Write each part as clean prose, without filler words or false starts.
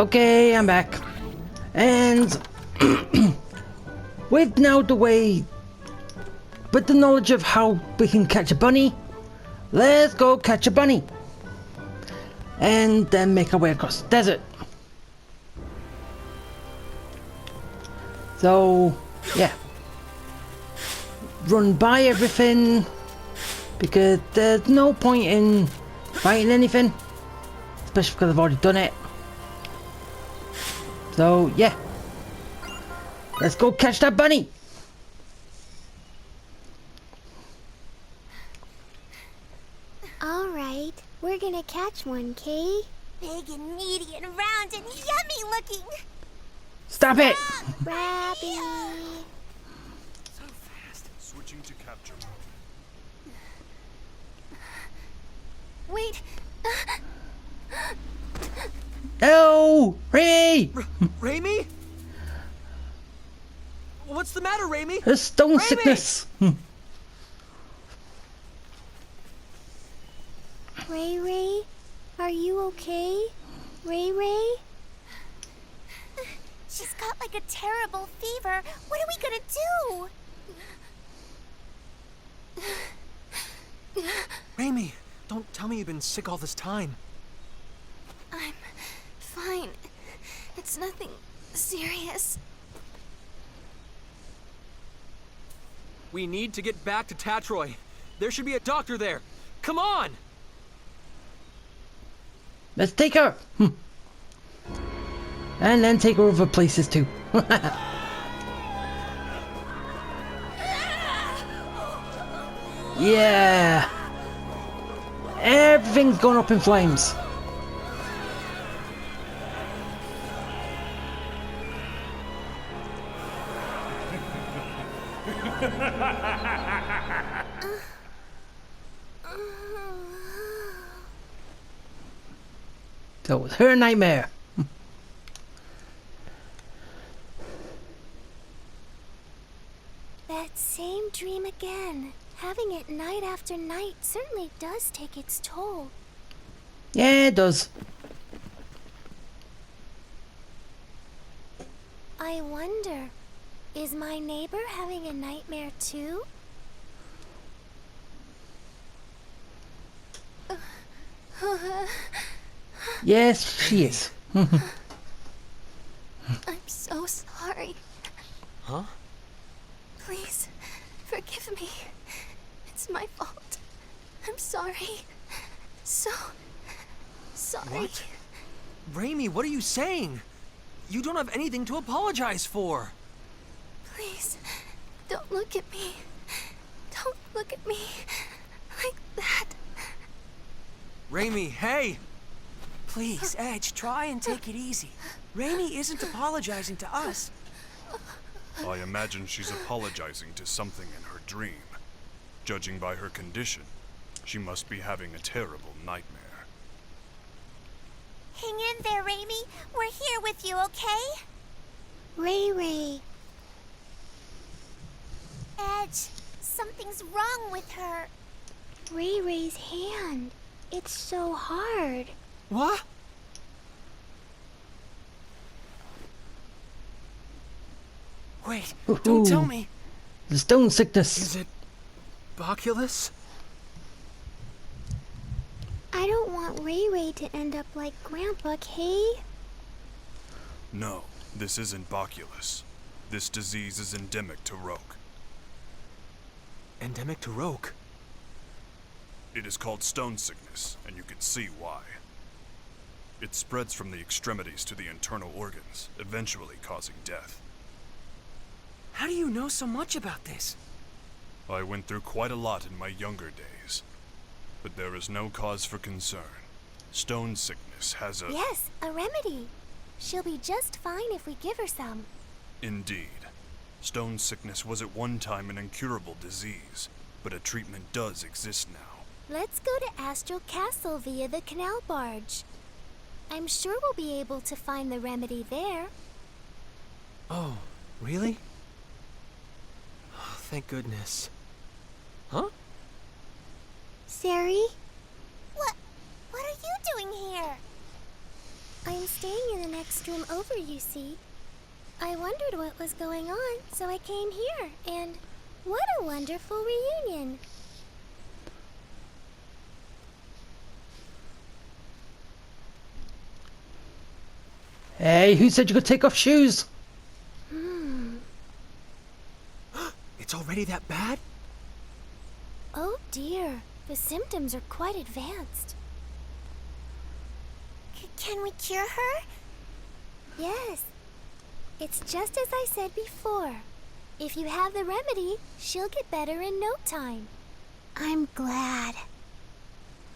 Okay, I'm back. And with now the way, with the knowledge of how we can catch a bunny, let's go catch a bunny. And then make our way across the desert. So, yeah. Run by everything, because there's no point in fighting anything, especially because I've already done it. So, yeah. Let's go catch that bunny! Alright, we're gonna catch one, Kay. Big and meaty and round and yummy looking. Stop it! Rabbit. So fast. Switching to capture mode. Wait. No! Ray! Raimi? What's the matter, Raimi? A stone Raimi! sickness! Ray Ray, are you okay? Ray Ray? She's got like a terrible fever. What are we gonna do? Raimi, don't tell me you've been sick all this time. I'm fine. It's nothing serious. We need to get back to Tatroy. There should be a doctor there. Come on! Let's take her! And then take her over places too. Yeah! Everything's going up in flames. So it was her nightmare. That same dream again. Having it night after night certainly does take its toll. Yeah, it does. I wonder, is my neighbor having a nightmare too? Yes, she is. I'm so sorry. Huh? Please, forgive me. It's my fault. I'm sorry. So sorry. What? Raimi, what are you saying? You don't have anything to apologize for. Please, don't look at me. Don't look at me like that. Raimi, hey! Please, Edge, try and take it easy. Raimi isn't apologizing to us. I imagine she's apologizing to something in her dream. Judging by her condition, she must be having a terrible nightmare. Hang in there, Raimi. We're here with you, okay? Ray Ray. Edge, something's wrong with her. Ray Ray's hand. It's so hard. What? Wait, don't tell Ooh. me. The stone sickness. Is it Boculus? I don't want Ray Ray to end up like Grandpa, Kay. No, this isn't Boculus. This disease is endemic to Roke. Endemic to Roke. It is called stone sickness, and you can see why. It spreads from the extremities to the internal organs, eventually causing death. How do you know so much about this? I went through quite a lot in my younger days, but there is no cause for concern. Stone sickness has a... Yes, a remedy. She'll be just fine if we give her some. Indeed. Stone sickness was at one time an incurable disease, but a treatment does exist now. Let's go to Astral Castle via the canal barge. I'm sure we'll be able to find the remedy there. Oh, really? Oh, thank goodness. Huh? Sari? What are you doing here? I'm staying in the next room over, you see. I wondered what was going on, so I came here, and what a wonderful reunion. Hey, who said you could take off shoes? It's already that bad? Oh dear, the symptoms are quite advanced. Can we cure her? Yes. It's just as I said before. If you have the remedy, she'll get better in no time. I'm glad.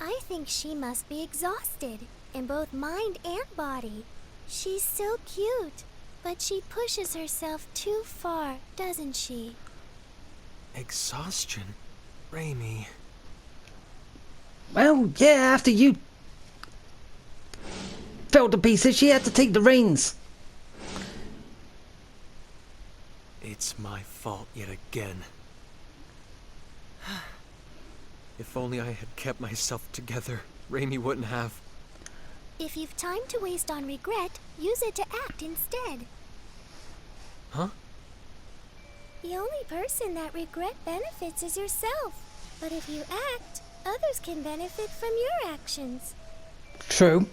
I think she must be exhausted, in both mind and body. She's so cute, but she pushes herself too far, doesn't she? Exhaustion? Raimi. Well, yeah, after you fell to pieces, she had to take the reins. It's my fault yet again. If only I had kept myself together, Raimi wouldn't have. If you've time to waste on regret, use it to act instead. Huh? The only person that regret benefits is yourself. But if you act, others can benefit from your actions. True.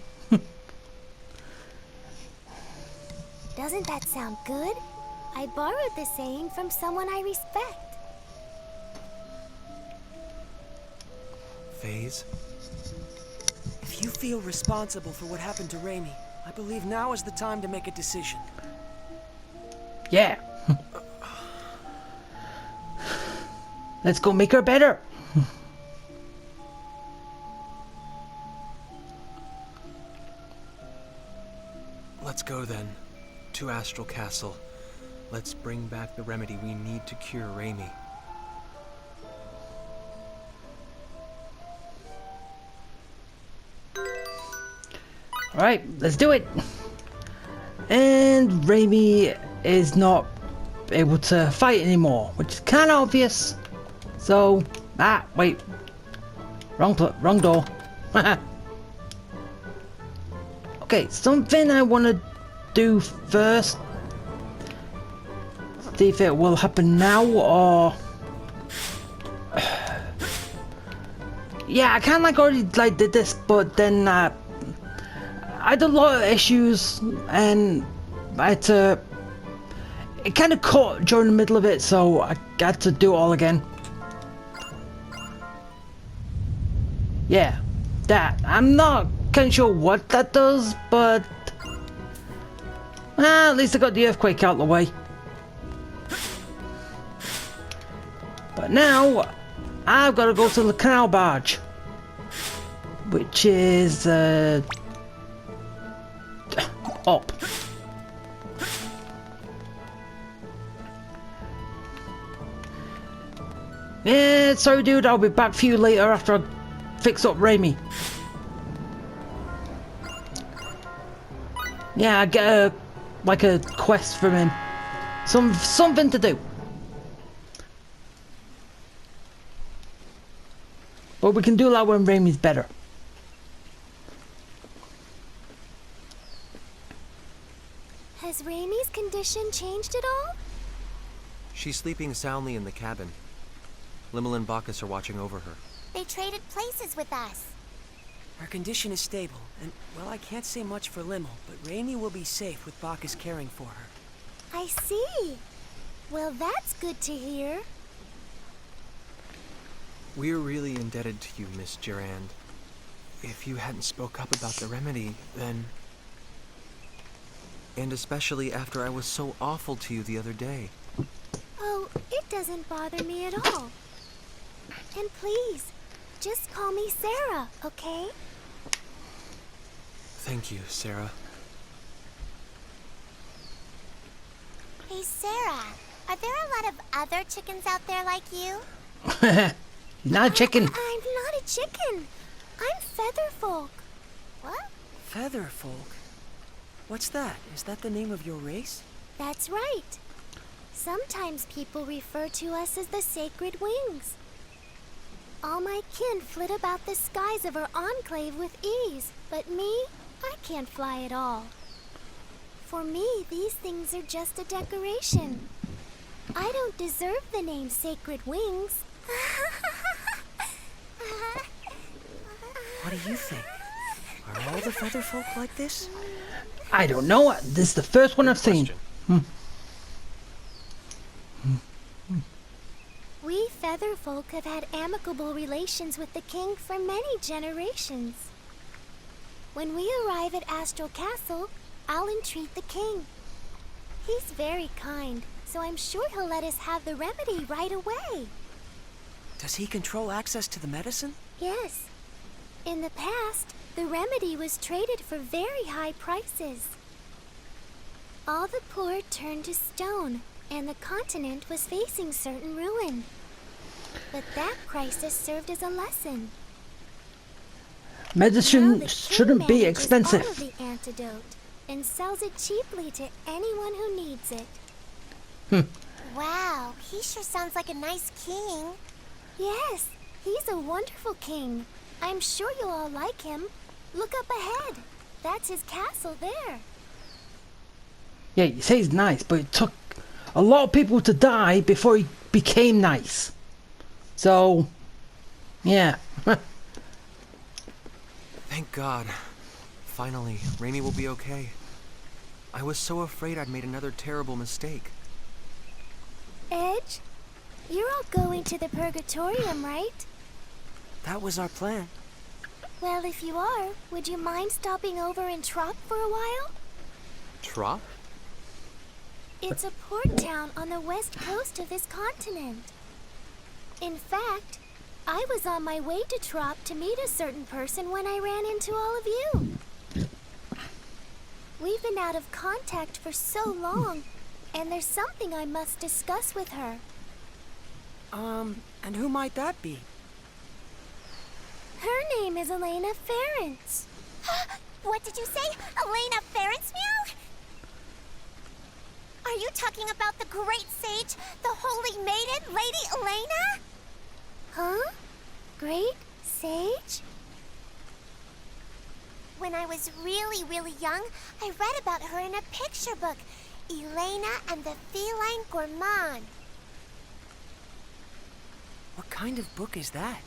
Doesn't that sound good? I borrowed the saying from someone I respect. Phase? If you feel responsible for what happened to Raimi, I believe now is the time to make a decision. Yeah. Let's go make her better. Let's go then. To Astral Castle. Let's bring back the remedy we need to cure Raimi. Alright, let's do it. And Raimi is not able to fight anymore, which is kind of obvious. So, wait. Wrong door. Okay, something I want to do first. See if it will happen now or... Yeah, I kind of already did this, but then I had a lot of issues and I had to... It kind of caught during the middle of it, so I had to do it all again. Yeah, that. I'm not kind of sure what that does, but... at least I got the earthquake out of the way. But now, I've got to go to the canal barge. Which is, up. Yeah, sorry dude, I'll be back for you later after I fix up Raimi. Yeah, I get a quest from him. Something to do. But we can do that when Raimi's better. Has Raimi's condition changed at all? She's sleeping soundly in the cabin. Limmel and Bacchus are watching over her. They traded places with us. Her condition is stable, and, well, I can't say much for Limmel, but Raimi will be safe with Bacchus caring for her. I see. Well, that's good to hear. We're really indebted to you, Miss Durand. If you hadn't spoke up about the remedy, then... And especially after I was so awful to you the other day. Oh, it doesn't bother me at all. And please, just call me Sarah, okay? Thank you, Sarah. Hey, Sarah, are there a lot of other chickens out there like you? Not a chicken. I'm not a chicken. I'm Featherfolk. What? Featherfolk? What's that? Is that the name of your race? That's right. Sometimes people refer to us as the Sacred Wings. All my kin flit about the skies of our enclave with ease, but me, I can't fly at all. For me, these things are just a decoration. I don't deserve the name Sacred Wings. What do you think? Are all the feather folk like this? I don't know. This is the first one I've seen. We feather folk have had amicable relations with the king for many generations. When we arrive at Astral Castle, I'll entreat the king. He's very kind, so I'm sure he'll let us have the remedy right away. Does he control access to the medicine? Yes. In the past, the remedy was traded for very high prices. All the poor turned to stone, and the continent was facing certain ruin. But that crisis served as a lesson. Now Medicine the king shouldn't be manages expensive. all of the antidote and sells it cheaply to anyone who needs it. Wow, he sure sounds like a nice king. Yes, he's a wonderful king. I'm sure you'll all like him. Look up ahead. That's his castle there. Yeah, you say he's nice, but it took a lot of people to die before he became nice. So, yeah. Thank God. Finally, Raimi will be okay. I was so afraid I'd made another terrible mistake. Edge, you're all going to the Purgatorium, right? That was our plan. Well, if you are, would you mind stopping over in Trop for a while? Trop? It's a port town on the west coast of this continent. In fact, I was on my way to Trop to meet a certain person when I ran into all of you. We've been out of contact for so long, and there's something I must discuss with her. And who might that be? Her name is Elena Ference. What did you say? Elena Ferensmew? Are you talking about the great sage, the holy maiden, Lady Elena? Huh? Great Sage? When I was really, really young, I read about her in a picture book, Elena and the Feline Gourmand. What kind of book is that?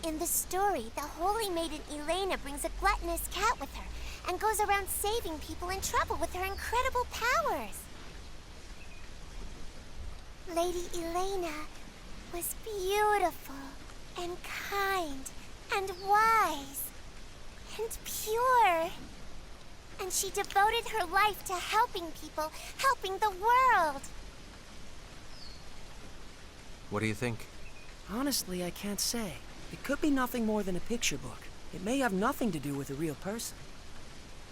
In the story, the holy maiden Elena brings a gluttonous cat with her and goes around saving people in trouble with her incredible powers. Lady Elena was beautiful and kind and wise and pure. And she devoted her life to helping people, helping the world. What do you think? Honestly, I can't say. It could be nothing more than a picture book. It may have nothing to do with a real person.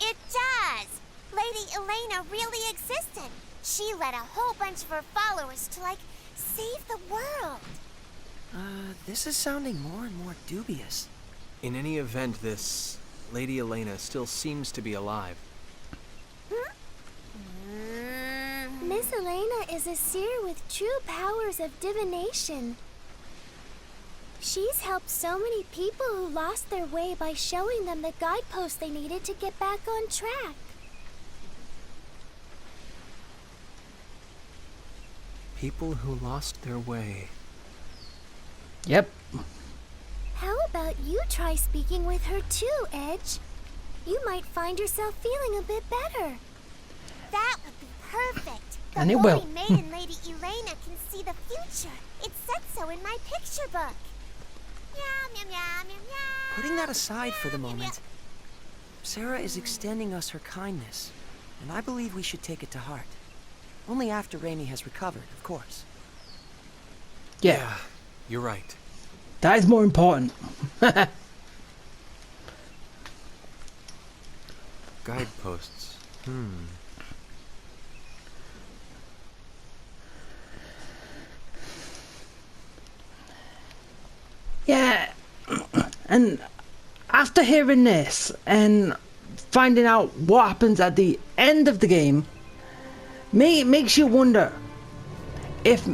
It does! Lady Elena really existed. She led a whole bunch of her followers to, save the world. This is sounding more and more dubious. In any event, this Lady Elena still seems to be alive. Miss Elena is a seer with true powers of divination. She's helped so many people who lost their way by showing them the guideposts they needed to get back on track. People who lost their way. Yep. How about you try speaking with her too, Edge? You might find yourself feeling a bit better. That would be perfect. The And it holy will. maiden Lady Elena can see the future. It said so in my picture book. Meow, meow, meow, meow, meow. Putting that aside for the Meow, meow, moment, Sarah is extending us her kindness, and I believe we should take it to heart. Only after Raimi has recovered, of course. Yeah. You're right. That is more important. Guideposts. Yeah. And after hearing this and finding out what happens at the end of the game, makes you wonder if...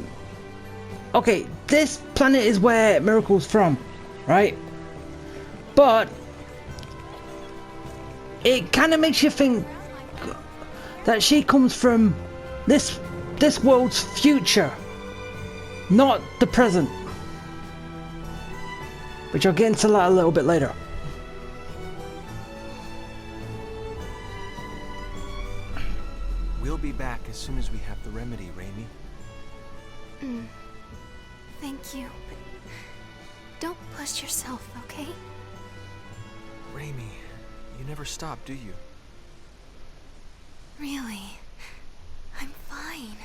Okay, this planet is where Miracle's from, right? But it kind of makes you think that she comes from this world's future, not the present, which I'll get into that a little bit later. We'll be back as soon as we have the remedy, Raimi. Thank you. But don't push yourself, okay? Raimi, you never stop, do you? Really? I'm fine.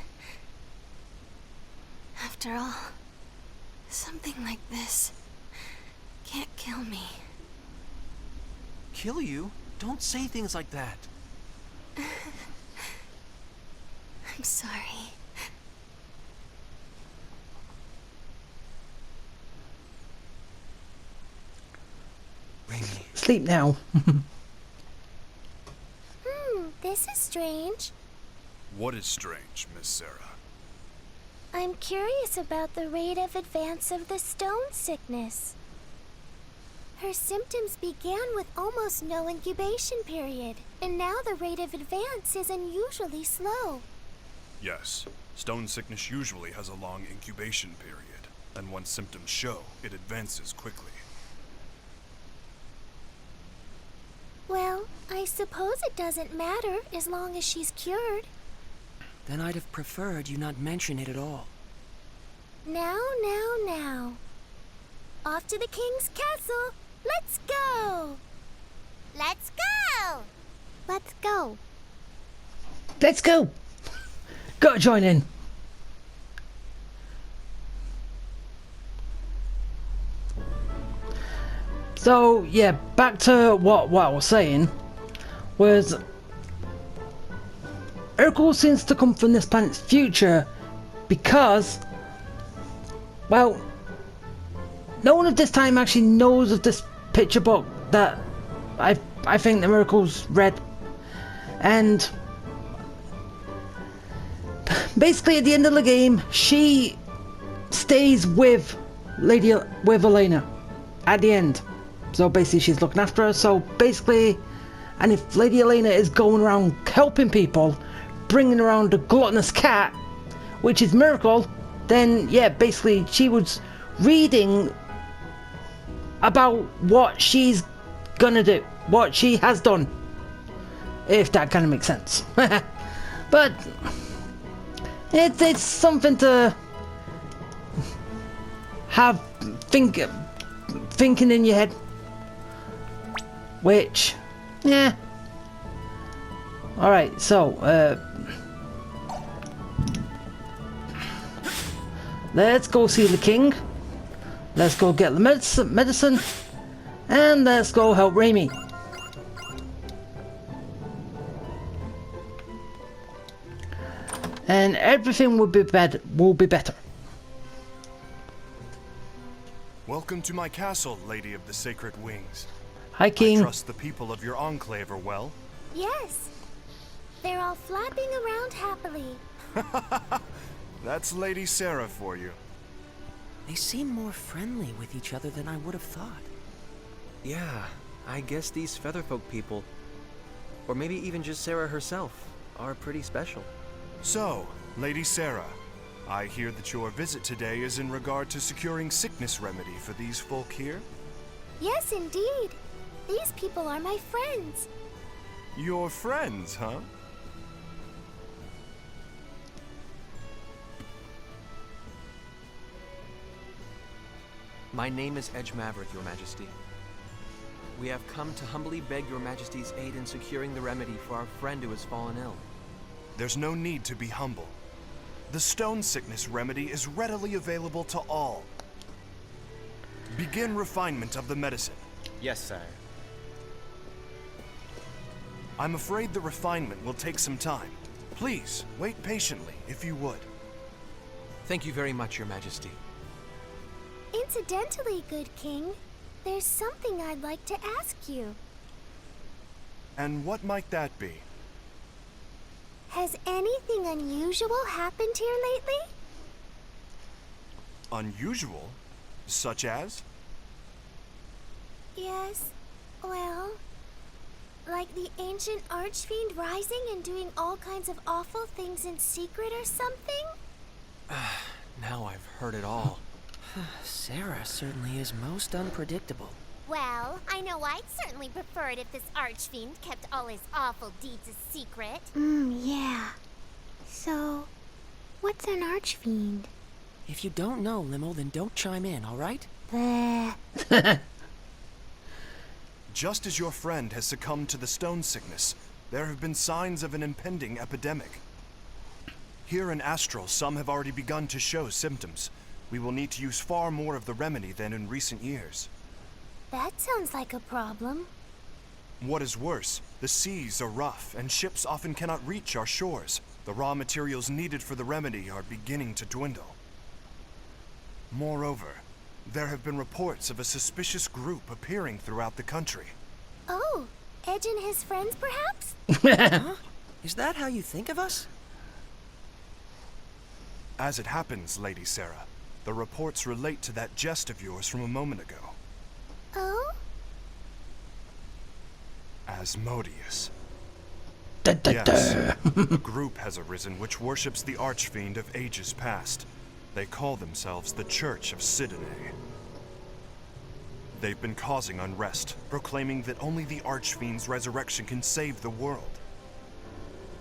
After all, something like this can't kill me. Kill you? Don't say things like that. I'm sorry. Raimi. Sleep now. This is strange. What is strange, Miss Sarah? I'm curious about the rate of advance of the stone sickness. Her symptoms began with almost no incubation period, and now the rate of advance is unusually slow. Yes, stone sickness usually has a long incubation period, and once symptoms show, it advances quickly. Well, I suppose it doesn't matter as long as she's cured. Then I'd have preferred you not mention it at all. Now. Off to the king's castle. Let's go! Let's go! Let's go. Let's go. Gotta join in. So yeah, back to what I was saying was Urkel seems to come from this planet's future because, well, no one at this time actually knows of this picture book that I think the Urkel's read, and basically at the end of the game she stays with Elena at the end. So basically she's looking after her. So basically, and if Lady Elena is going around helping people, bringing around a gluttonous cat, which is Miracle, then yeah, basically she was reading about what she's gonna do, what she has done, if that kind of makes sense. But it's something to have thinking in your head. Which, yeah. Alright, so, let's go see the king. Let's go get the medicine. And let's go help Raimi. And everything will be better. Welcome to my castle, Lady of the Sacred Wings. Hi, King. I trust the people of your enclave are well. Yes. They're all flapping around happily. That's Lady Sarah for you. They seem more friendly with each other than I would have thought. Yeah, I guess these Featherfolk people, or maybe even just Sarah herself, are pretty special. So, Lady Sarah, I hear that your visit today is in regard to securing sickness remedy for these folk here? Yes, indeed. These people are my friends. Your friends, huh? My name is Edge Maverick, Your Majesty. We have come to humbly beg Your Majesty's aid in securing the remedy for our friend who has fallen ill. There's no need to be humble. The stone sickness remedy is readily available to all. Begin refinement of the medicine. Yes, sire. I'm afraid the refinement will take some time. Please, wait patiently, if you would. Thank you very much, Your Majesty. Incidentally, good king, there's something I'd like to ask you. And what might that be? Has anything unusual happened here lately? Unusual? Such as? Yes, well, Like the ancient archfiend rising and doing all kinds of awful things in secret or something? Now I've heard it all. Sarah certainly is most unpredictable. Well, I know I'd certainly prefer it if this archfiend kept all his awful deeds a secret. Yeah. So, what's an archfiend? If you don't know, Limo, then don't chime in, all right? Bleh. Just as your friend has succumbed to the stone sickness, there have been signs of an impending epidemic. Here in Astral, some have already begun to show symptoms. We will need to use far more of the remedy than in recent years. That sounds like a problem. What is worse, the seas are rough and ships often cannot reach our shores. The raw materials needed for the remedy are beginning to dwindle. Moreover, there have been reports of a suspicious group appearing throughout the country. Oh, Edge and his friends, perhaps? Huh? Is that how you think of us? As it happens, Lady Sarah, the reports relate to that jest of yours from a moment ago. Oh? Asmodeus. Da, da, Yes, da. a group has arisen which worships the Archfiend of ages past. They call themselves the Church of Sidene. They've been causing unrest, proclaiming that only the Archfiend's resurrection can save the world.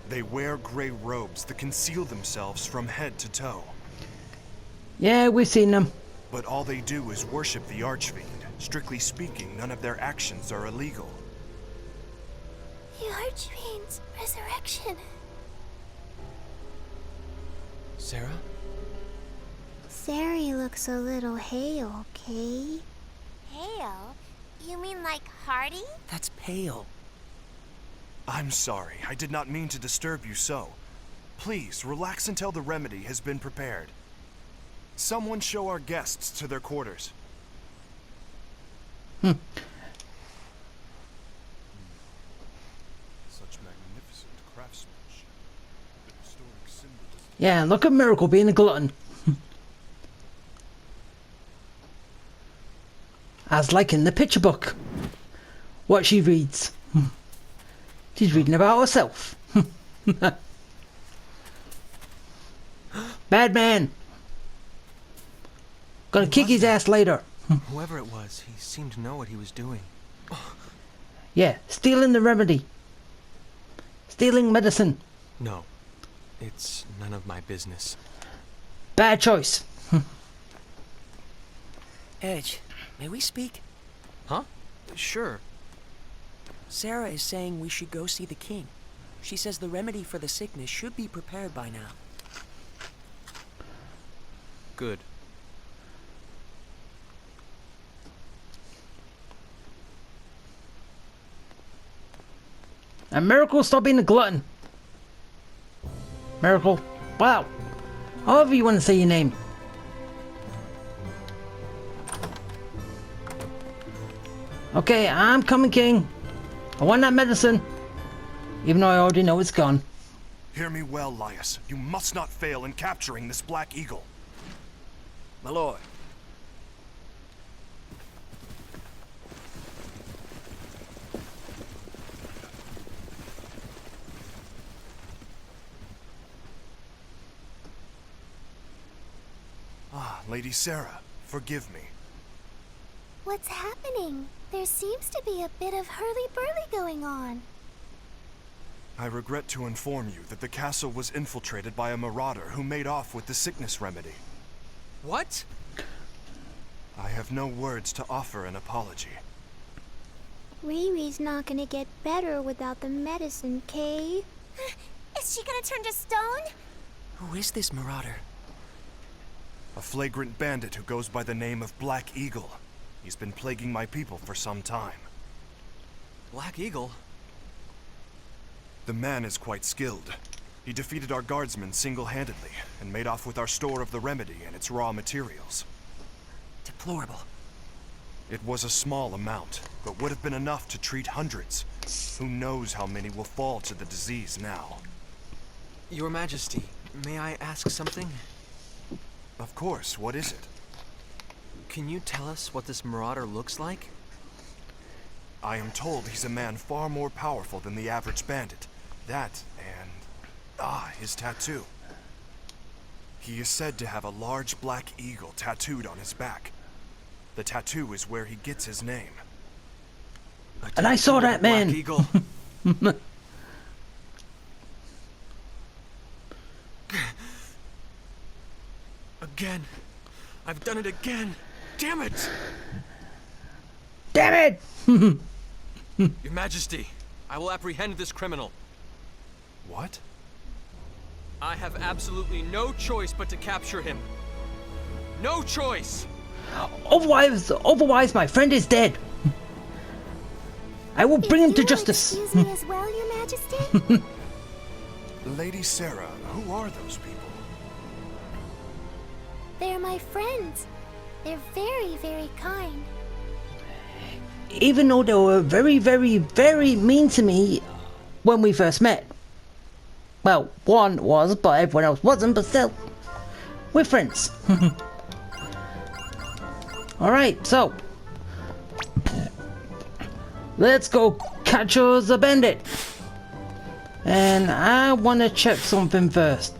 They wear gray robes that conceal themselves from head to toe. Yeah, we've seen them. But all they do is worship the Archfiend. Strictly speaking, none of their actions are illegal. The Archfiend's resurrection. Sarah? Sari looks a little hale, Kay. Hale? You mean like Hardy? That's pale. I'm sorry, I did not mean to disturb you so. Please, relax until the remedy has been prepared. Someone show our guests to their quarters. Such magnificent craftsmanship. The historic symbolism. Yeah, look at Miracle being a glutton. As like in the picture book. What she reads. She's reading about herself. Bad man. Gonna kick his ass later. Whoever it was, he seemed to know what he was doing. Yeah, stealing the remedy. Stealing medicine. No, it's none of my business. Bad choice. Edge, may we speak? Huh? Sure. Sarah is saying we should go see the king. She says the remedy for the sickness should be prepared by now. Good. And Miracle, stop being a glutton. Miracle. Wow. However you want to say your name. Okay, I'm coming, King. I want that medicine. Even though I already know it's gone. Hear me well, Laius. You must not fail in capturing this Black Eagle. My lord. Ah, Lady Sarah, forgive me. What's happening? There seems to be a bit of hurly-burly going on. I regret to inform you that the castle was infiltrated by a marauder who made off with the sickness remedy. What? I have no words to offer an apology. Riri's not gonna get better without the medicine, Kay. Is she gonna turn to stone? Who is this marauder? A flagrant bandit who goes by the name of Black Eagle. He's been plaguing my people for some time. Black Eagle? The man is quite skilled. He defeated our guardsmen single-handedly and made off with our store of the remedy and its raw materials. Deplorable. It was a small amount, but would have been enough to treat hundreds. Who knows how many will fall to the disease now? Your Majesty, may I ask something? Of course, what is it? Can you tell us what this marauder looks like? I am told he's a man far more powerful than the average bandit. That, and... his tattoo. He is said to have a large black eagle tattooed on his back. The tattoo is where he gets his name. And I saw that man. Black Eagle. Again. I've done it again. Damn it! Damn it! Your Majesty, I will apprehend this criminal. What? I have absolutely no choice but to capture him. No choice! Otherwise, my friend is dead. I will bring him to justice. Excuse me as well, Your Majesty? Lady Sarah, who are those people? They're my friends. They're very, very kind. Even though they were very, very, very mean to me when we first met. Well, one was, but everyone else wasn't, but still. We're friends. Alright, so. Let's go catch us a bandit. And I want to check something first.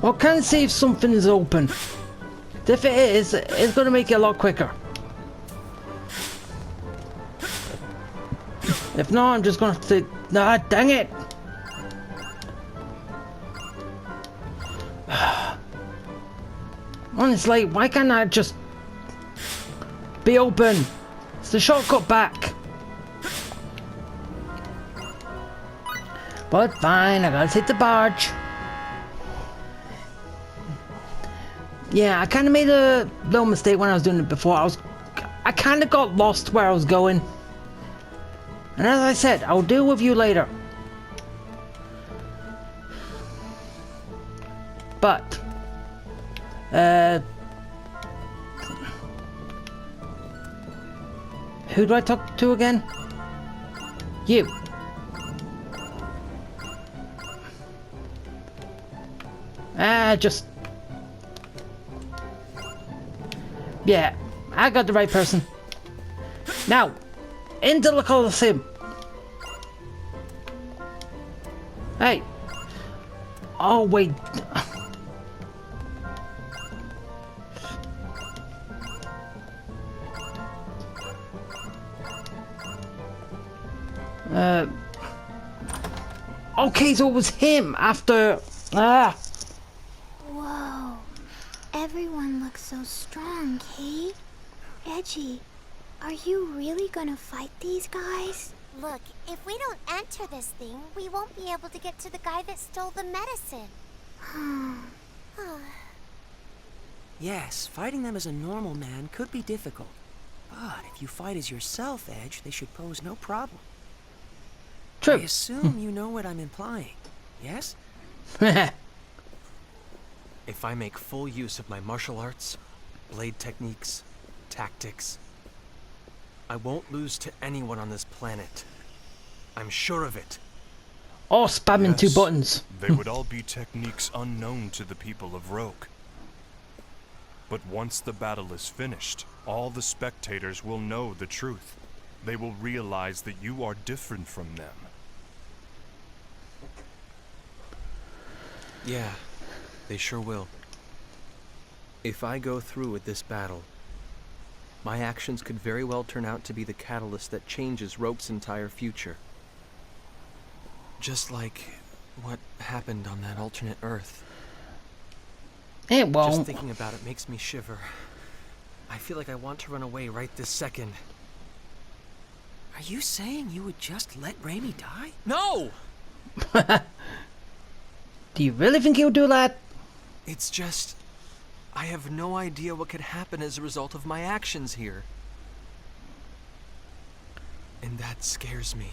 I can see if something is open. If it is, it's going to make it a lot quicker. If not, I'm just going to have to... Ah, dang it! Honestly, why can't I just... be open? It's the shortcut back. But fine, I gotta take the barge. Yeah, I kind of made a little mistake when I was doing it before. I kind of got lost where I was going. And as I said, I'll deal with you later. But, who do I talk to again? You. Just... Yeah, I got the right person. Now, into the Colosseum. Hey. Oh, wait. Okay, so it was him after... Whoa. Everyone looks so strong, Kate. Edgy, are you really gonna fight these guys? Look, if we don't enter this thing, we won't be able to get to the guy that stole the medicine. Yes, fighting them as a normal man could be difficult. But if you fight as yourself, Edge, they should pose no problem. True. I assume you know what I'm implying, yes? If I make full use of my martial arts, blade techniques, tactics, I won't lose to anyone on this planet. I'm sure of it. Or spamming two Yes, buttons. They would all be techniques unknown to the people of Rogue. But once the battle is finished, all the spectators will know the truth. They will realize that you are different from them. Yeah, they sure will. If I go through with this battle, my actions could very well turn out to be the catalyst that changes Rogue's entire future. Just like what happened on that alternate Earth. It won't. Just thinking about it makes me shiver. I feel like I want to run away right this second. Are you saying you would just let Raimi die? No! Do you really think he'll do that? It's just... I have no idea what could happen as a result of my actions here. And that scares me.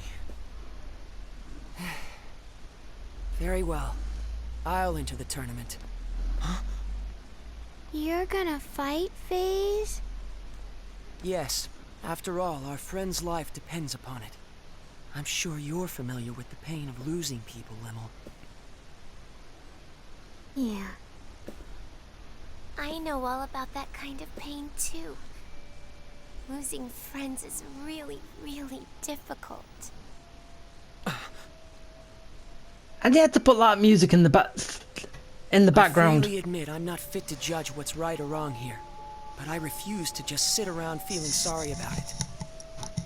Very well. I'll enter the tournament. Huh? You're gonna fight, FaZe? Yes. After all, our friend's life depends upon it. I'm sure you're familiar with the pain of losing people, Limmel. Yeah. I know all about that kind of pain, too. Losing friends is really, really difficult. And they had to put that music in the background. I freely admit I'm not fit to judge what's right or wrong here, but I refuse to just sit around feeling sorry about it.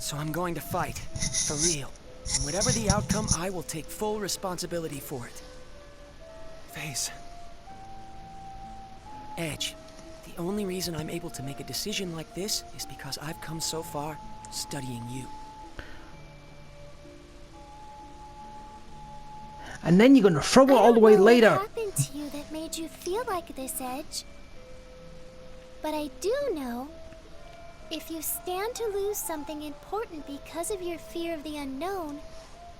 So I'm going to fight, for real. And whatever the outcome, I will take full responsibility for it. Phase. Edge, the only reason I'm able to make a decision like this is because I've come so far studying you. And then you're gonna throw it all the way later. What happened to you that made you feel like this, Edge? But I do know, if you stand to lose something important because of your fear of the unknown,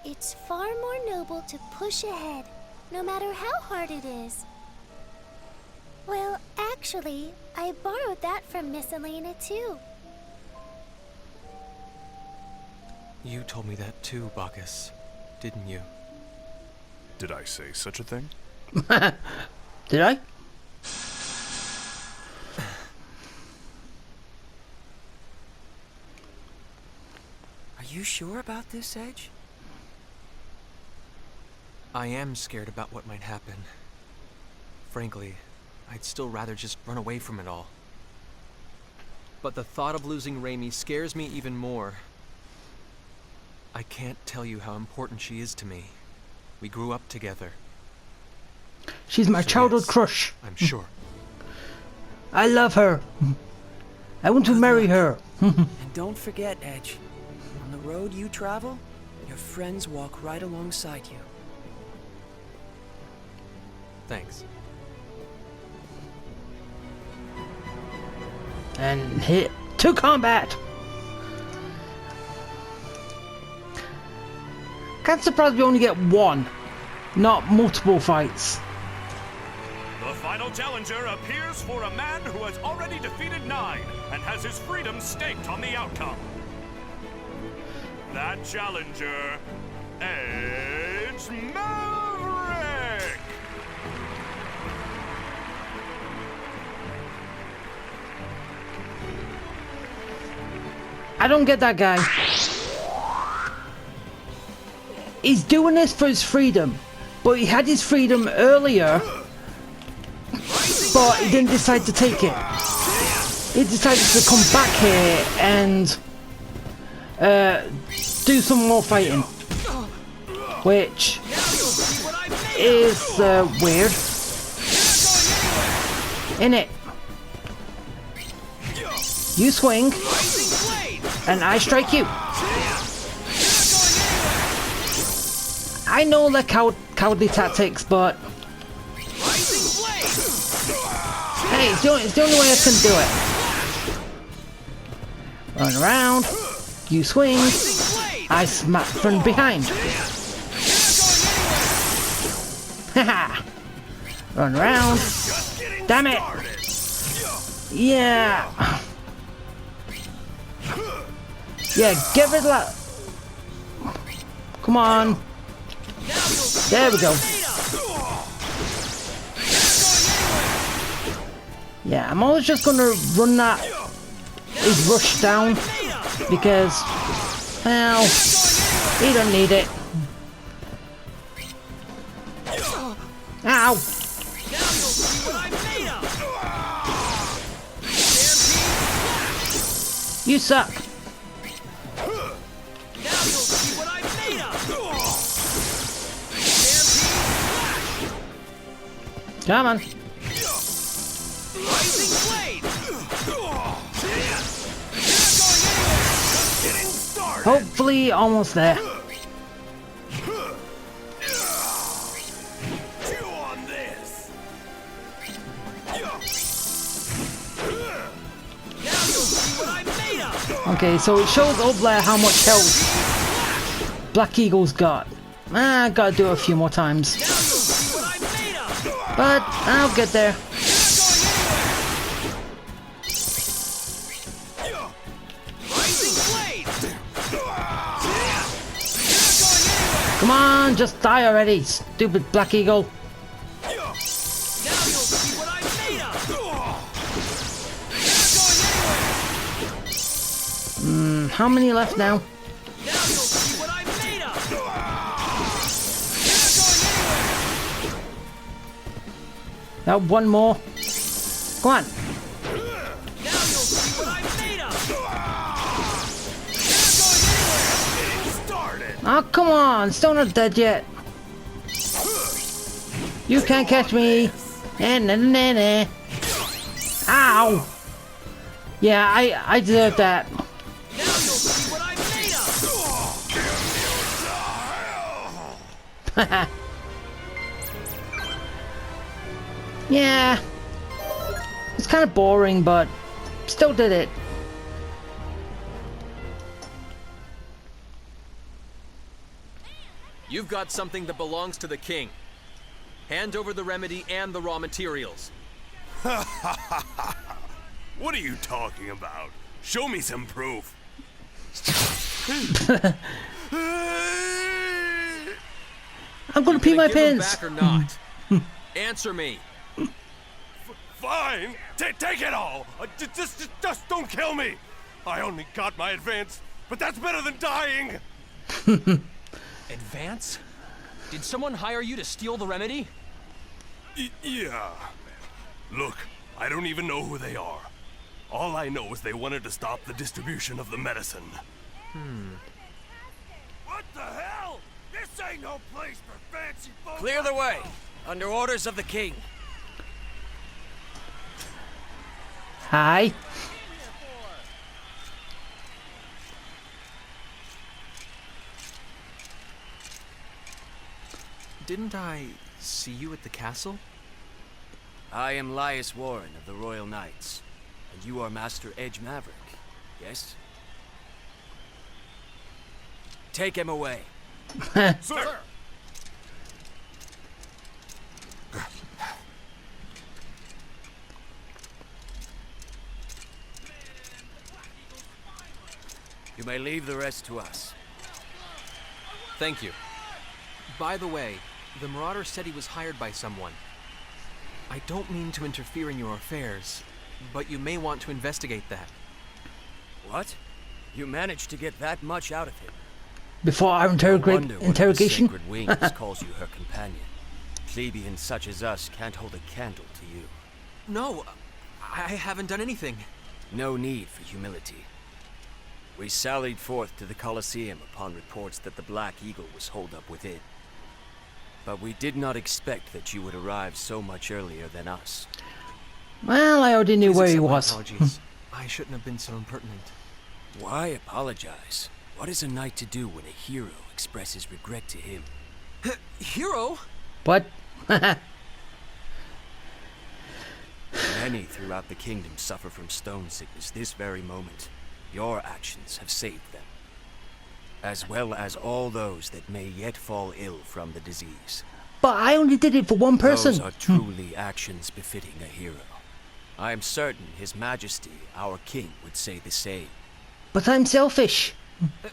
it's far more noble to push ahead, no matter how hard it is. Well, actually, I borrowed that from Miss Elena too. You told me that too, Bacchus, didn't you? Did I say such a thing? Did I? Are you sure about this, Edge? I am scared about what might happen. Frankly, I'd still rather just run away from it all. But the thought of losing Raimi scares me even more. I can't tell you how important she is to me. We grew up together. She's my So childhood yes, crush. I'm sure. I love her. I want to marry her. And don't forget, Edge, on the road you travel, your friends walk right alongside you. Thanks. And hit to combat. Can't surprise we only get one, not multiple fights. The final challenger appears for a man who has already defeated 9 and has his freedom staked on the outcome. That challenger, Edge Maverick! I don't get that guy. He's doing this for his freedom, but he had his freedom earlier, but he didn't decide to take it. He decided to come back here and do some more fighting, which is weird, innit? You swing, and I strike you. I know they're cowardly tactics, but hey, it's the only way I can do it. Run around, you swing, I smack from behind. Haha! Run around. Damn it! Yeah! Yeah, give it that. Come on. There we go. Yeah, I'm always just gonna run that his rush down because, well, he don't need it. Ow! You suck. Come on. Hopefully almost there. Okay, so it shows up there how much health Black Eagle's got. I gotta do it a few more times. But I'll get there. Come on, just die already, stupid Black Eagle. how many left now? Now you'll see what I'm made of! You're not going anywhere! Now one more. Come on. Now you'll see what I'm made of! You're not going anywhere! Started! Oh, come on. Still not dead yet. You can't catch me. Nah, nah, nah, nah. Ow. Yeah, I deserve that. Now you'll see what I'm made of! Yeah. It's kind of boring, but still did it. You've got something that belongs to the king. Hand over the remedy and the raw materials. What are you talking about? Show me some proof. I'm gonna pee my Give them pants. back or not? Answer me. Fine. Take it all. Just don't kill me. I only got my advance, but that's better than dying. Advance? Did someone hire you to steal the remedy? Yeah. Look, I don't even know who they are. All I know is they wanted to stop the distribution of the medicine. What the hell? This ain't no place for fancy folks. Clear the way, under orders of the king. Hi. Didn't I see you at the castle? I am Lias Warren of the Royal Knights, and you are Master Edge Maverick, yes? Take him away. Sir! You may leave the rest to us. Thank you. By the way, the Marauder said he was hired by someone. I don't mean to interfere in your affairs, but you may want to investigate that. What? You managed to get that much out of him? Before our Wonder one of the interrogation. Sacred Wings calls you her companion. Plebeians such as us can't hold a candle to you. No, I haven't done anything. No need for humility. We sallied forth to the Colosseum upon reports that the Black Eagle was holed up within. But we did not expect that you would arrive so much earlier than us. Well, I already knew Please where he accept my was. Apologies. I shouldn't have been so impertinent. Why apologize? What is a knight to do when a hero expresses regret to him? Hero? What? Many throughout the kingdom suffer from stone sickness this very moment. Your actions have saved them, as well as all those that may yet fall ill from the disease. But I only did it for one person. Those are truly actions befitting a hero. I am certain His Majesty, our king, would say the same. But I'm selfish.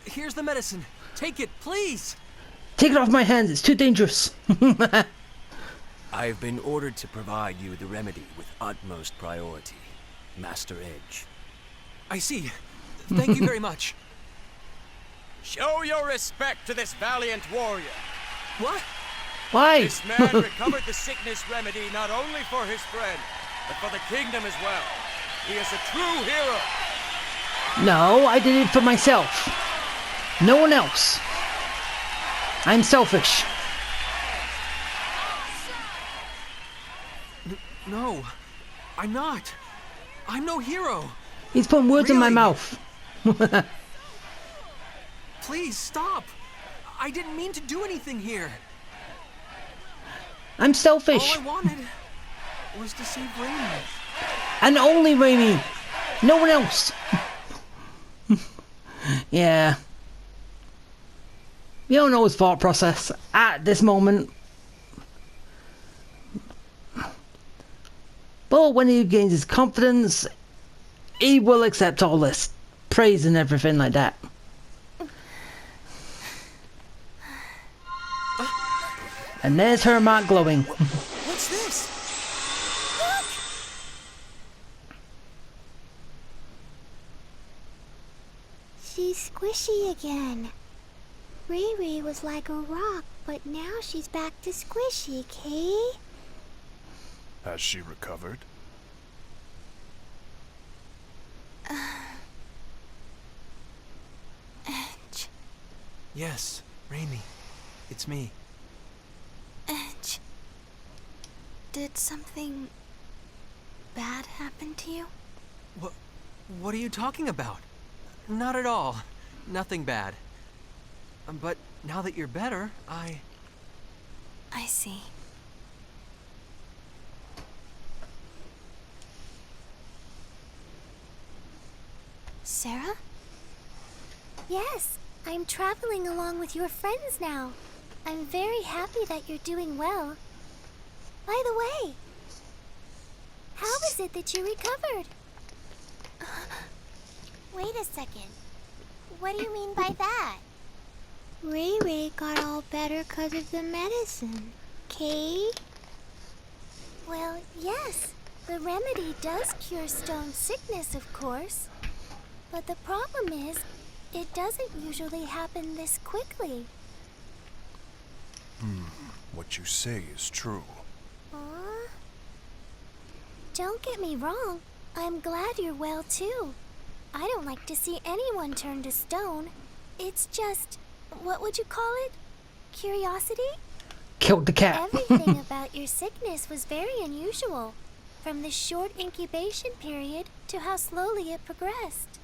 Here's the medicine. Take it, please! Take it off my hands. It's too dangerous. I have been ordered to provide you the remedy with utmost priority, Master Edge. I see. Thank you very much. Show your respect to this valiant warrior. What? Why? This man recovered the sickness remedy not only for his friend, but for the kingdom as well. He is a true hero. No, I did it for myself. No one else. I'm selfish. No, I'm not. I'm no hero. He's putting words in my Really? mouth. Please stop. I didn't mean to do anything here. I'm selfish. All I wanted was to save Raymond. And only Raimi. No one else. Yeah. We don't know his thought process at this moment. But when he gains his confidence, he will accept all this praise and everything like that. And there's her mark glowing. What's this? She squishy again. Ray was like a rock, but now she's back to squishy, Kay? Has she recovered? Edge. Yes, Raimi. It's me. Edge. Did something bad happen to you? What are you talking about? Not at all. Nothing bad. But now that you're better, I see. Sarah? Yes, I'm traveling along with your friends now. I'm very happy that you're doing well. By the way, how is it that you recovered? Wait a second. What do you mean by that? Ray got all better because of the medicine. Kay? Well, yes. The remedy does cure stone sickness, of course. But the problem is, it doesn't usually happen this quickly. What you say is true. Don't get me wrong. I'm glad you're well, too. I don't like to see anyone turn to stone. It's just, what would you call it? Curiosity? Killed the cat. Everything about your sickness was very unusual. From the short incubation period to how slowly it progressed.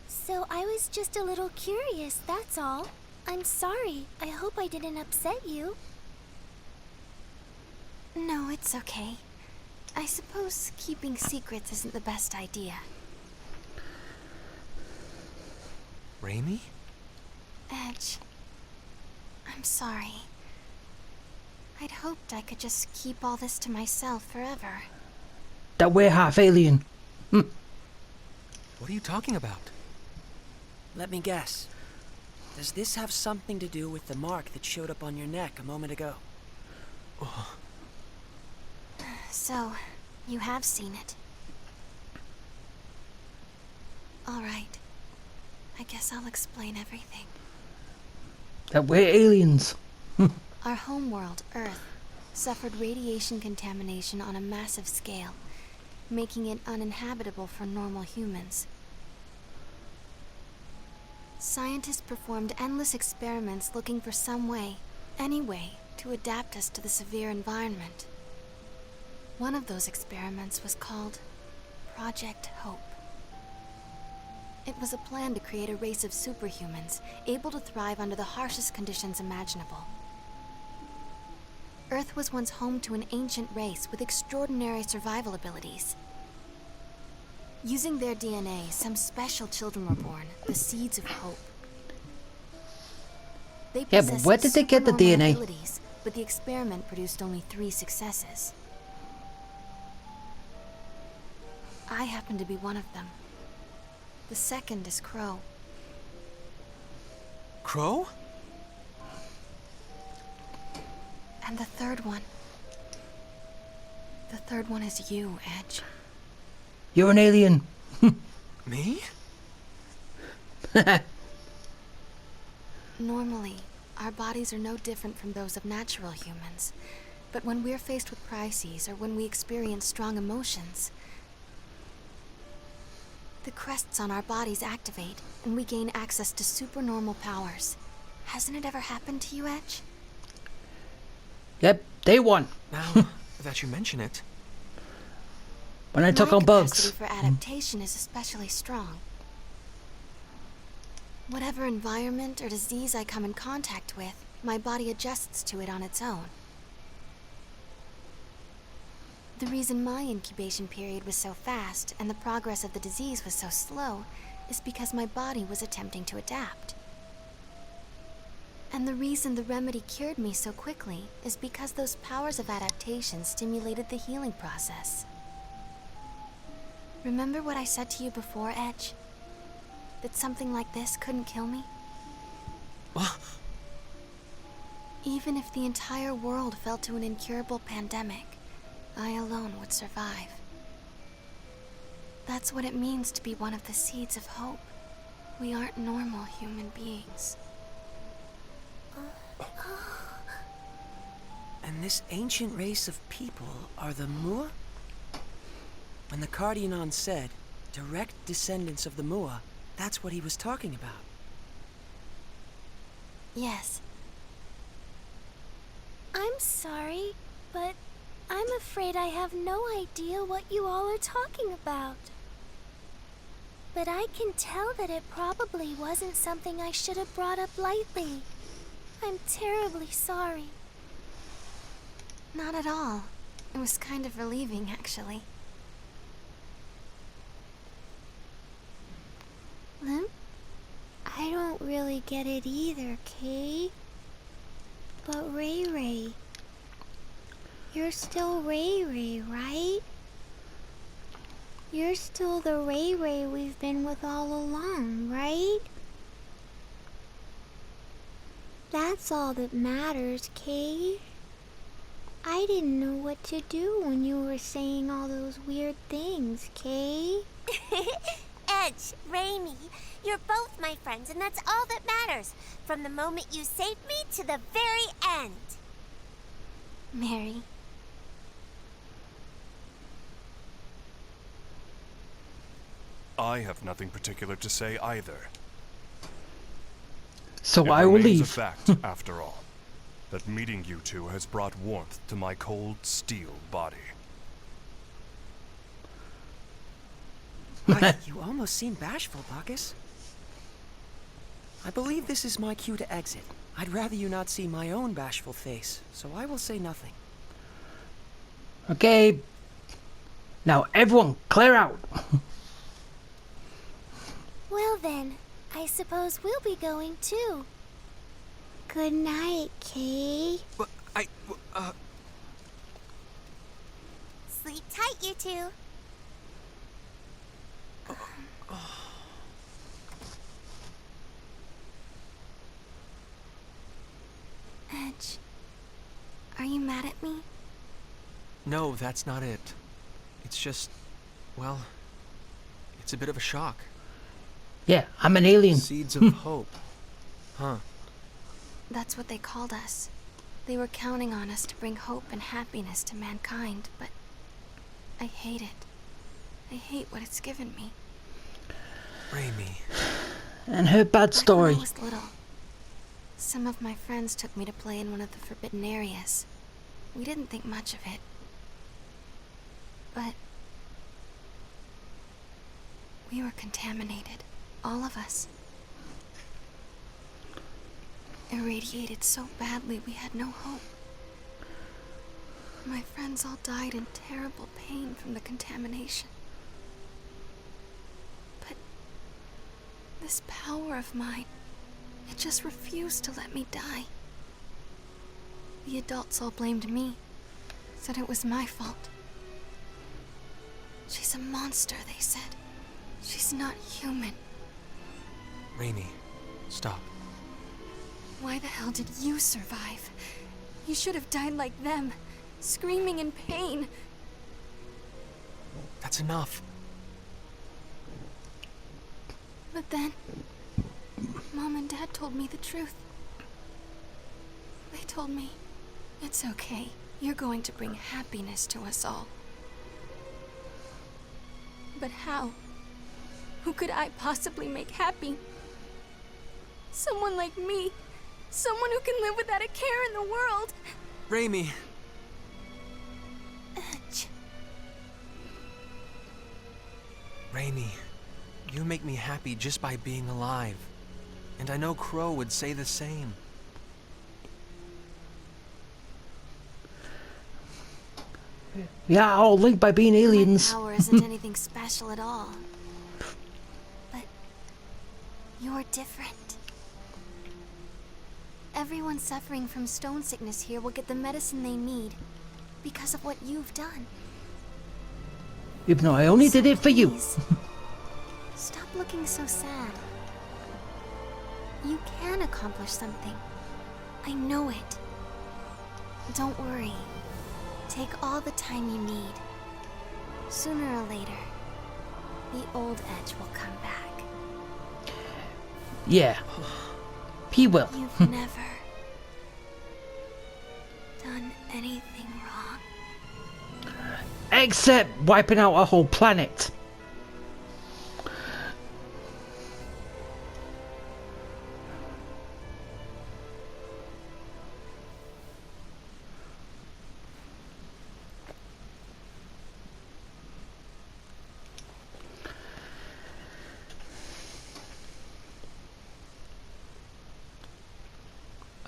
So I was just a little curious, that's all. I'm sorry. I hope I didn't upset you. No, it's okay. I suppose keeping secrets isn't the best idea. Raimi? Edge, I'm sorry. I'd hoped I could just keep all this to myself forever. That we're half alien. What are you talking about? Let me guess. Does this have something to do with the mark that showed up on your neck a moment ago? So, you have seen it. All right. I guess I'll explain everything. That we're aliens. Our homeworld, Earth, suffered radiation contamination on a massive scale, making it uninhabitable for normal humans. Scientists performed endless experiments looking for some way, any way, to adapt us to the severe environment. One of those experiments was called Project Hope. It was a plan to create a race of superhumans, able to thrive under the harshest conditions imaginable. Earth was once home to an ancient race with extraordinary survival abilities. Using their DNA, some special children were born, the seeds of hope. They Yeah, but possessed where did they get the supernormal DNA? abilities, but the experiment produced only 3 successes. I happen to be one of them. The second is Crow. Crow? And the third one. The third one is you, Edge. You're an alien. Me? Normally, our bodies are no different from those of natural humans. But when we're faced with crises or when we experience strong emotions, the crests on our bodies activate and we gain access to supernormal powers. Hasn't it ever happened to you, Edge? Yep, day one. Now that you mention it. When I took My on bugs. capacity for adaptation is especially strong. Whatever environment or disease I come in contact with, my body adjusts to it on its own. The reason my incubation period was so fast and the progress of the disease was so slow is because my body was attempting to adapt. And the reason the remedy cured me so quickly is because those powers of adaptation stimulated the healing process. Remember what I said to you before, Edge? That something like this couldn't kill me? Even if the entire world fell to an incurable pandemic, I alone would survive. That's what it means to be one of the seeds of hope. We aren't normal human beings. And this ancient race of people are the Mua? When the Cardionon said, direct descendants of the Mua, that's what he was talking about. Yes. I'm sorry, but I'm afraid I have no idea what you all are talking about. But I can tell that it probably wasn't something I should have brought up lightly. I'm terribly sorry. Not at all. It was kind of relieving, actually. Huh? I don't really get it either, Kay. But Ray Ray, you're still Ray Ray, right? You're still the Ray Ray we've been with all along, right? That's all that matters, Kay. I didn't know what to do when you were saying all those weird things, Kay. Edge, Raimi, you're both my friends, and that's all that matters. From the moment you saved me to the very end. Mary. I have nothing particular to say either. So It I will remains leave. a fact, after all, that meeting you two has brought warmth to my cold steel body. You almost seem bashful, Bacchus. I believe this is my cue to exit. I'd rather you not see my own bashful face, so I will say nothing. Okay. Now everyone, clear out. Well then, I suppose we'll be going too. Good night, Kay. But Sleep tight, you two. Edge. Are you mad at me? no, that's not it. It's just, well, it's a bit of a shock. Yeah, I'm an alien. Seeds of hope. Huh. That's what they called us. They were counting on us to bring hope and happiness to mankind, but I hate it. I hate what it's given me. Raimi. And her bad Like story. when I was little, some of my friends took me to play in one of the forbidden areas. We didn't think much of it. But we were contaminated, all of us. Irradiated so badly we had no hope. My friends all died in terrible pain from the contamination. But this power of mine, it just refused to let me die. The adults all blamed me, said it was my fault. She's a monster, they said. She's not human. Raimi, stop. Why the hell did you survive? You should have died like them, screaming in pain. That's enough. But then, Mom and Dad told me the truth. They told me, it's okay. You're going to bring happiness to us all. But how? Who could I possibly make happy? Someone like me. Someone who can live without a care in the world. Raimi. Edge. Raimi, you make me happy just by being alive. And I know Crow would say the same. Yeah, all linked by being aliens. My power isn't anything special at all. But you're different. Everyone suffering from stone sickness here will get the medicine they need because of what you've done. Even though I only did it for you. Please, stop looking so sad. You can accomplish something. I know it. Don't worry. Take all the time you need. Sooner or later, the old Edge will come back. Yeah. He will. You've never done anything wrong. Except wiping out a whole planet.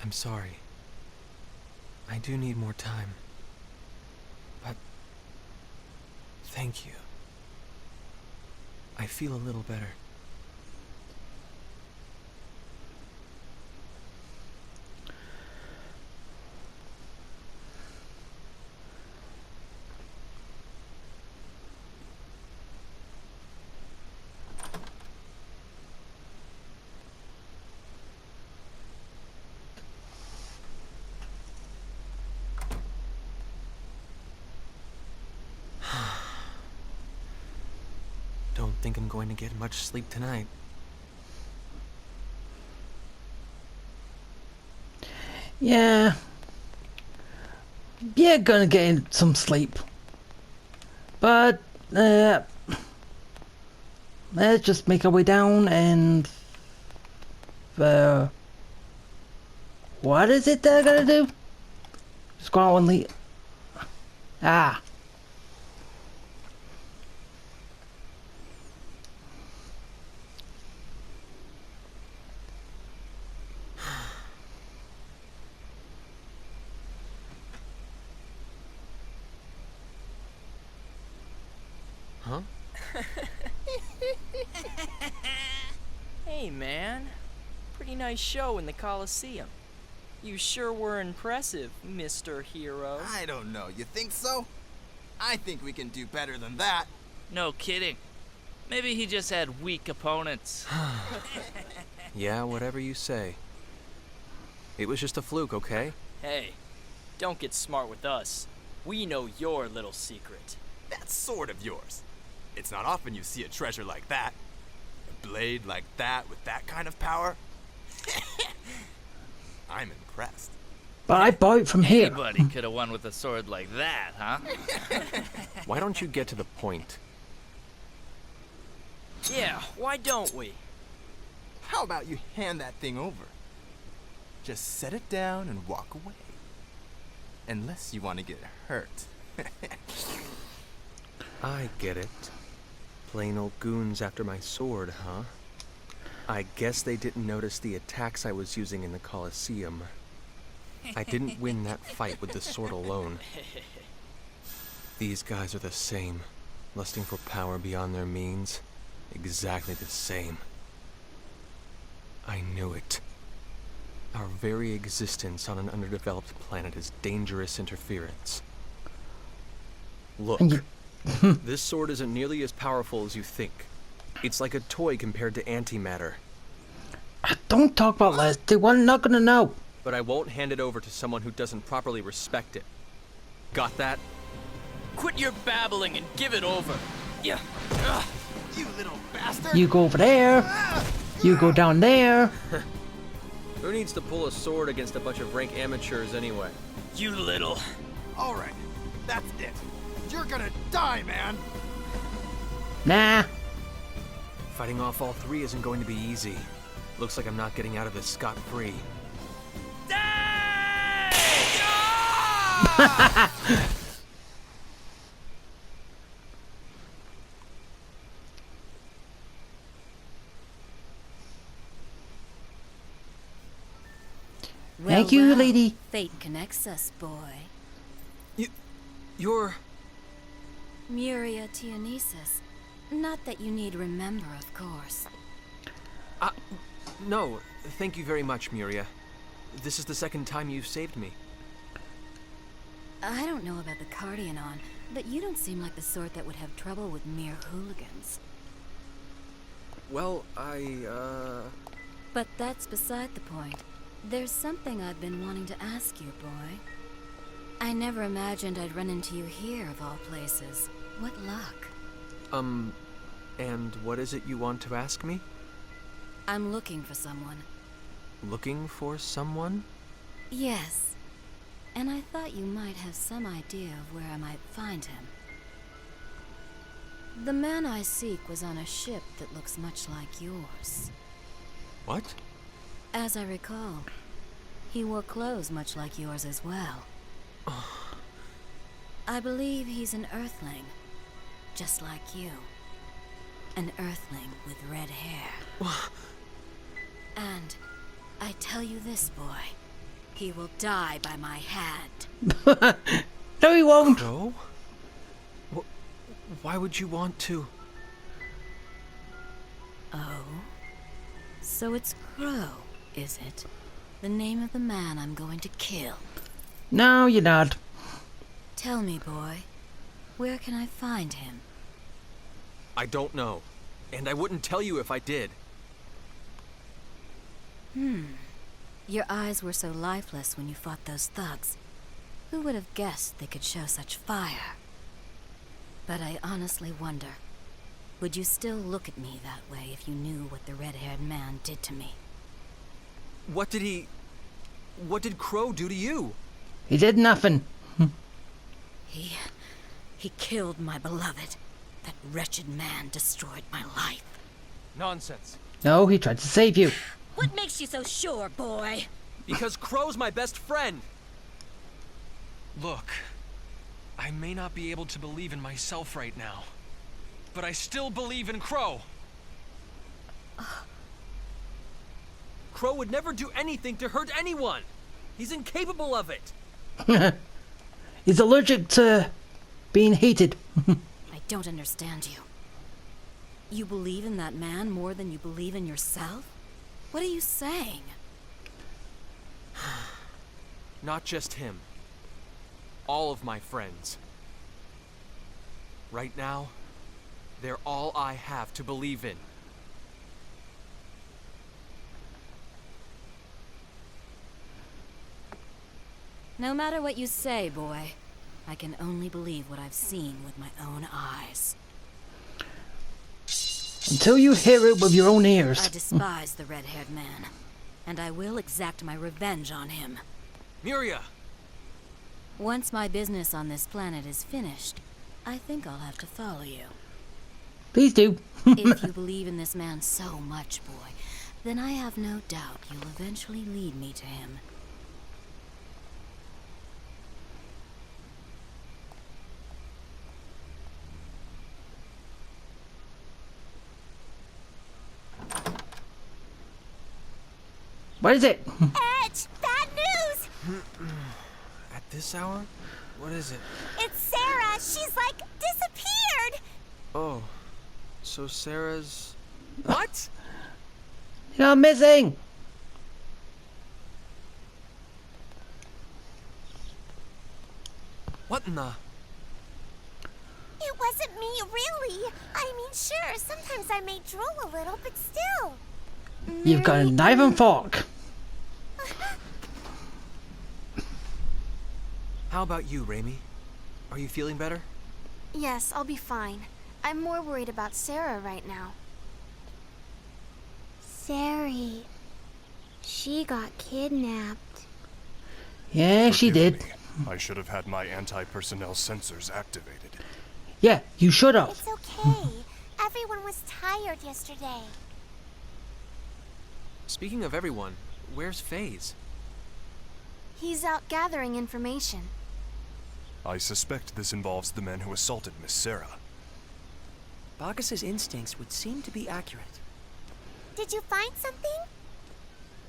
I'm sorry. I do need more time. But thank you. I feel a little better. Don't think I'm going to get much sleep tonight. Yeah. Yeah, gonna get in some sleep. But, let's just make our way down and... what is it that I gotta do? Just go out and leave. Ah. Huh? Hey, man. Pretty nice show in the Coliseum. You sure were impressive, Mr. Hero. I don't know. You think so? I think we can do better than that. No kidding. Maybe he just had weak opponents. Yeah, whatever you say. It was just a fluke, okay? Hey, don't get smart with us. We know your little secret. That sword of yours. It's not often you see a treasure like that. A blade like that with that kind of power. I'm impressed. But I bought it from here. Anybody could have won with a sword like that, huh? Why don't you get to the point? Yeah, why don't we? How about you hand that thing over? Just set it down and walk away. Unless you want to get hurt. I get it. Plain old goons after my sword, huh? I guess they didn't notice the attacks I was using in the Coliseum. I didn't win that fight with the sword alone. These guys are the same, lusting for power beyond their means. Exactly the same. I knew it. Our very existence on an underdeveloped planet is dangerous interference. Look, this sword isn't nearly as powerful as you think. It's like a toy compared to antimatter. Don't talk about that. They were not gonna know. But I won't hand it over to someone who doesn't properly respect it. Got that? Quit your babbling and give it over. Yeah. You little bastard! You go over there. You go down there. Who needs to pull a sword against a bunch of rank amateurs anyway? You little... Alright, that's it. You're gonna die, man! Nah. Fighting off all three isn't going to be easy. Looks like I'm not getting out of this scot-free. Thank you, lady. Fate connects us, boy. You're... Muria Tianesis. Not that you need remember, of course. No, thank you very much, Muria. This is the second time you've saved me. I don't know about the Cardianon, but you don't seem like the sort that would have trouble with mere hooligans. Well, But that's beside the point. There's something I've been wanting to ask you, boy. I never imagined I'd run into you here, of all places. What luck. And what is it you want to ask me? I'm looking for someone. Looking for someone? Yes. And I thought you might have some idea of where I might find him. The man I seek was on a ship that looks much like yours. What? As I recall, he wore clothes much like yours as well. I believe he's an Earthling, just like you. An Earthling with red hair. And I tell you this, boy, he will die by my hand. No, he won't. Crow? Why would you want to? Oh? So it's Crow, is it? The name of the man I'm going to kill. No, you're not. Tell me, boy, where can I find him? I don't know. And I wouldn't tell you if I did. Your eyes were so lifeless when you fought those thugs. Who would have guessed they could show such fire? But I honestly wonder, would you still look at me that way if you knew what the red-haired man did to me? What did Crow do to you? He did nothing. He killed my beloved. That wretched man destroyed my life. Nonsense. No, he tried to save you. What makes you so sure, boy? Because Crow's my best friend. Look, I may not be able to believe in myself right now, but I still believe in Crow. Crow would never do anything to hurt anyone. He's incapable of it. He's allergic to being hated. I don't understand you. You believe in that man more than you believe in yourself? What are you saying? Not just him. All of my friends. Right now, they're all I have to believe in. No matter what you say, boy, I can only believe what I've seen with my own eyes. Until you hear it with your own ears. I despise the red-haired man, and I will exact my revenge on him. Miria! Once my business on this planet is finished, I think I'll have to follow you. Please do. If you believe in this man so much, boy, then I have no doubt you'll eventually lead me to him. What is it? Edge, bad news! At this hour? What is it? It's Sarah. She's like disappeared. Oh, so Sarah's... What? You're missing. What in the... It wasn't me, really. I mean, sure, sometimes I may drool a little, but still. You've got a knife and fork. How about you, Raimi? Are you feeling better? Yes, I'll be fine. I'm more worried about Sarah right now. Sari. She got kidnapped. Yeah, she Forgive did. me. I should have had my anti-personnel sensors activated. Yeah, you should have. It's okay. Everyone was tired yesterday. Speaking of everyone, where's FaZe? He's out gathering information. I suspect this involves the men who assaulted Miss Sarah. Bacchus's instincts would seem to be accurate. Did you find something?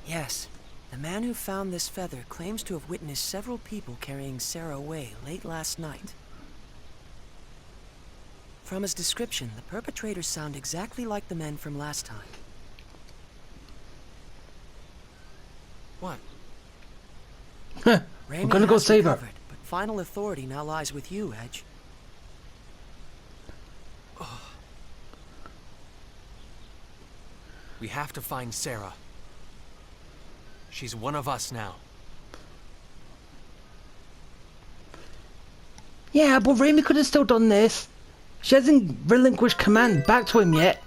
Yes. The man who found this feather claims to have witnessed several people carrying Sarah away late last night. From his description, the perpetrators sound exactly like the men from last time. What? We're Raimi gonna go has save her. recovered, but final authority now lies with you, Edge. We have to find Sarah. She's one of us now. Yeah, but Raimi could have still done this. She hasn't relinquished command back to him yet.